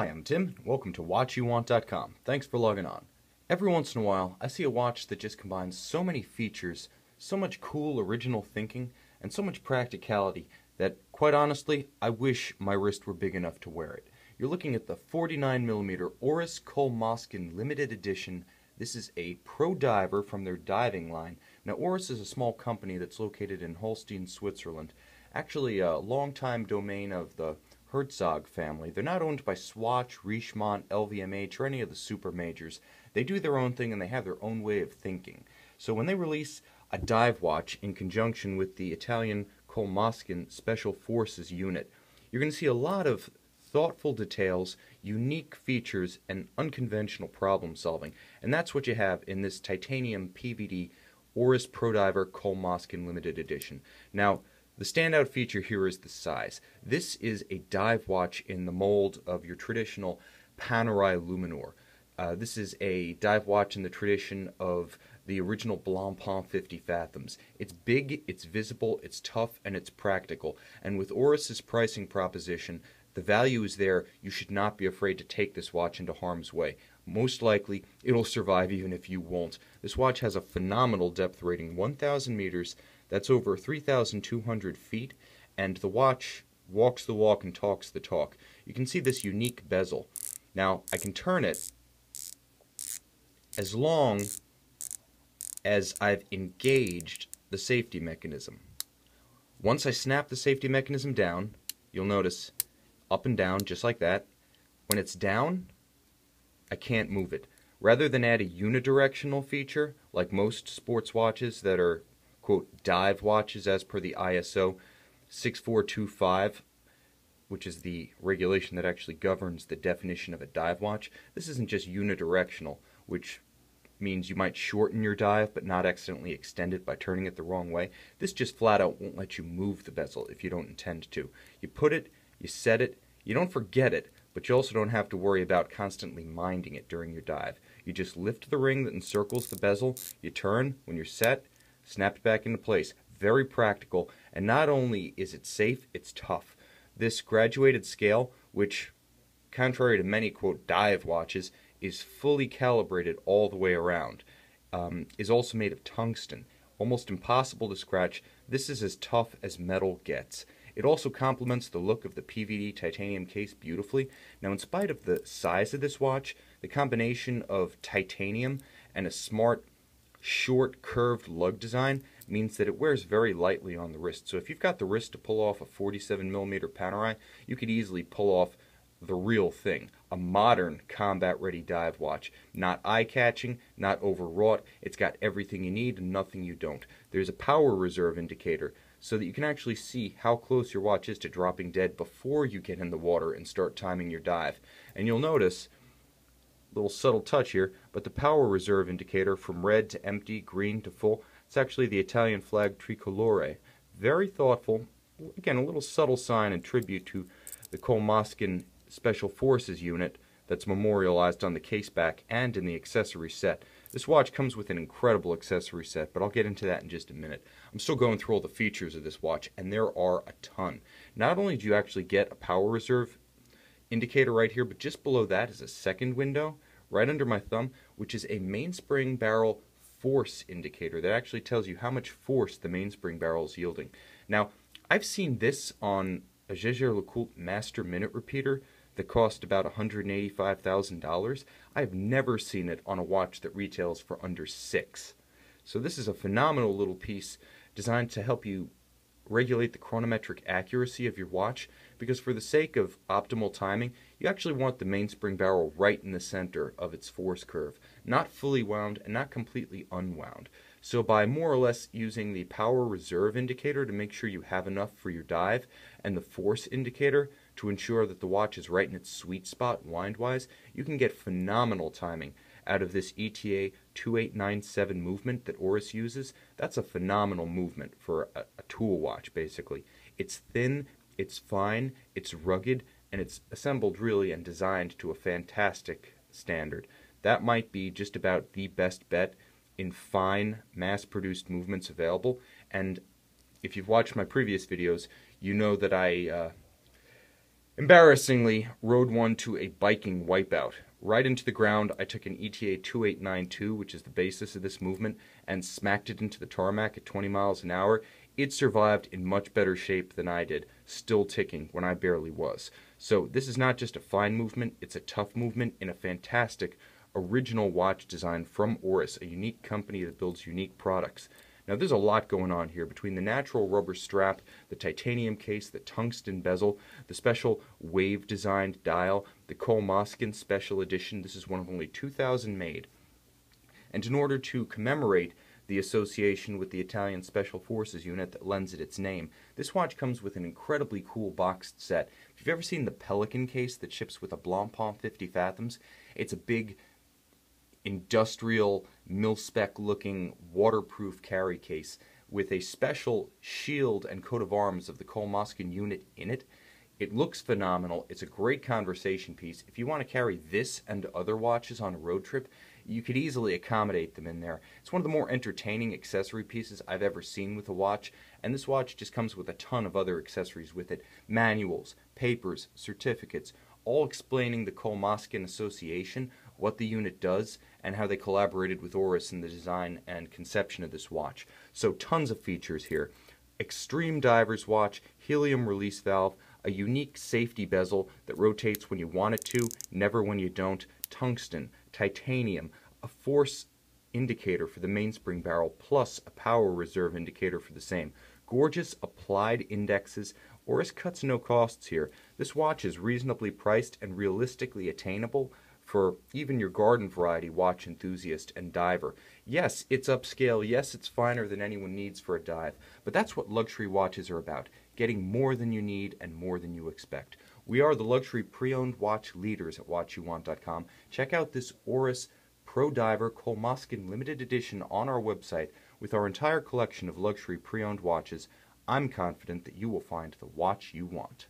Hi, I'm Tim. Welcome to WatchYouWant.com. Thanks for logging on. Every once in a while, I see a watch that just combines so many features, so much cool original thinking, and so much practicality that, quite honestly, I wish my wrist were big enough to wear it. You're looking at the 49mm Oris Col Moschin limited edition. This is a ProDiver from their diving line. Now, Oris is a small company that's located in Holstein, Switzerland. Actually, a longtime domain of the Herzog family. They're not owned by Swatch, Richemont, LVMH, or any of the super majors. They do their own thing and they have their own way of thinking. So when they release a dive watch in conjunction with the Italian Col Moschin Special Forces unit, you're going to see a lot of thoughtful details, unique features, and unconventional problem solving. And that's what you have in this titanium PVD Oris ProDiver Col Moschin limited edition. Now, the standout feature here is the size. This is a dive watch in the mold of your traditional Panerai Luminor. This is a dive watch in the tradition of the original Blancpain 50 Fathoms. It's big, it's visible, it's tough, and it's practical. And with Oris's pricing proposition, the value is there. You should not be afraid to take this watch into harm's way. Most likely, it'll survive even if you won't. This watch has a phenomenal depth rating, 1,000 meters. That's over 3,200 feet, and the watch walks the walk and talks the talk. You can see this unique bezel. Now, I can turn it as long as I've engaged the safety mechanism. Once I snap the safety mechanism down, you'll notice up and down, just like that. When it's down, I can't move it. Rather than add a unidirectional feature, like most sports watches that are, quote, dive watches as per the ISO 6425, which is the regulation that actually governs the definition of a dive watch, this isn't just unidirectional, which means you might shorten your dive but not accidentally extend it by turning it the wrong way. This just flat out won't let you move the bezel if you don't intend to. You put it, you set it, you don't forget it, but you also don't have to worry about constantly minding it during your dive. You just lift the ring that encircles the bezel, you turn, when you're set, snap it back into place. Very practical, and not only is it safe, it's tough. This graduated scale, which, contrary to many, quote, dive watches, is fully calibrated all the way around, is also made of tungsten. Almost impossible to scratch. This is as tough as metal gets. It also complements the look of the PVD titanium case beautifully. Now, in spite of the size of this watch, the combination of titanium and a smart, short, curved lug design means that it wears very lightly on the wrist. So if you've got the wrist to pull off a 47mm Panerai, you could easily pull off the real thing, a modern combat-ready dive watch. Not eye-catching, not overwrought. It's got everything you need and nothing you don't. There's a power reserve indicator so that you can actually see how close your watch is to dropping dead before you get in the water and start timing your dive. And you'll notice, little subtle touch here, but the power reserve indicator from red to empty, green to full, it's actually the Italian flag tricolore. Very thoughtful. Again, a little subtle sign and tribute to the Col Moschin Special Forces unit that's memorialized on the case back and in the accessory set. This watch comes with an incredible accessory set, but I'll get into that in just a minute. I'm still going through all the features of this watch, and there are a ton. Not only do you actually get a power reserve indicator right here, but just below that is a second window, right under my thumb, which is a mainspring barrel force indicator that actually tells you how much force the mainspring barrel is yielding. Now, I've seen this on a Jaeger-LeCoultre Master Minute Repeater that cost about $185,000. I've never seen it on a watch that retails for under $6. So this is a phenomenal little piece designed to help you regulate the chronometric accuracy of your watch, because for the sake of optimal timing, you actually want the mainspring barrel right in the center of its force curve, not fully wound and not completely unwound. So by more or less using the power reserve indicator to make sure you have enough for your dive, and the force indicator to ensure that the watch is right in its sweet spot wind-wise, you can get phenomenal timing out of this ETA 2897 movement that Oris uses. That's a phenomenal movement for a tool watch, basically. It's thin, it's fine, it's rugged, and it's assembled really and designed to a fantastic standard. That might be just about the best bet in fine, mass-produced movements available. And if you've watched my previous videos, you know that I Embarrassingly, rode one to a biking wipeout. Right into the ground, I took an ETA 2892, which is the basis of this movement, and smacked it into the tarmac at 20 miles an hour. It survived in much better shape than I did, still ticking when I barely was. So this is not just a fine movement, it's a tough movement in a fantastic original watch design from Oris, a unique company that builds unique products. Now there's a lot going on here between the natural rubber strap, the titanium case, the tungsten bezel, the special wave designed dial, the Col Moschin special edition. This is one of only 2,000 made. And in order to commemorate the association with the Italian Special Forces unit that lends it its name, this watch comes with an incredibly cool boxed set. If you've ever seen the Pelican case that ships with a Blancpain 50 Fathoms, it's a big industrial mil-spec looking waterproof carry case with a special shield and coat of arms of the Col Moschin unit in it. It looks phenomenal. It's a great conversation piece. If you want to carry this and other watches on a road trip, you could easily accommodate them in there. It's one of the more entertaining accessory pieces I've ever seen with a watch, and this watch just comes with a ton of other accessories with it. Manuals, papers, certificates, all explaining the Col Moschin Association, what the unit does, and how they collaborated with Oris in the design and conception of this watch. So tons of features here. Extreme diver's watch, helium release valve, a unique safety bezel that rotates when you want it to, never when you don't, tungsten, titanium, a force indicator for the mainspring barrel, plus a power reserve indicator for the same. Gorgeous applied indexes. Oris cuts no costs here. This watch is reasonably priced and realistically attainable for even your garden variety watch enthusiast and diver. Yes, it's upscale. Yes, it's finer than anyone needs for a dive. But that's what luxury watches are about, getting more than you need and more than you expect. We are the luxury pre-owned watch leaders at WatchYouWant.com. Check out this Oris ProDiver Col Moschin limited edition on our website with our entire collection of luxury pre-owned watches. I'm confident that you will find the watch you want.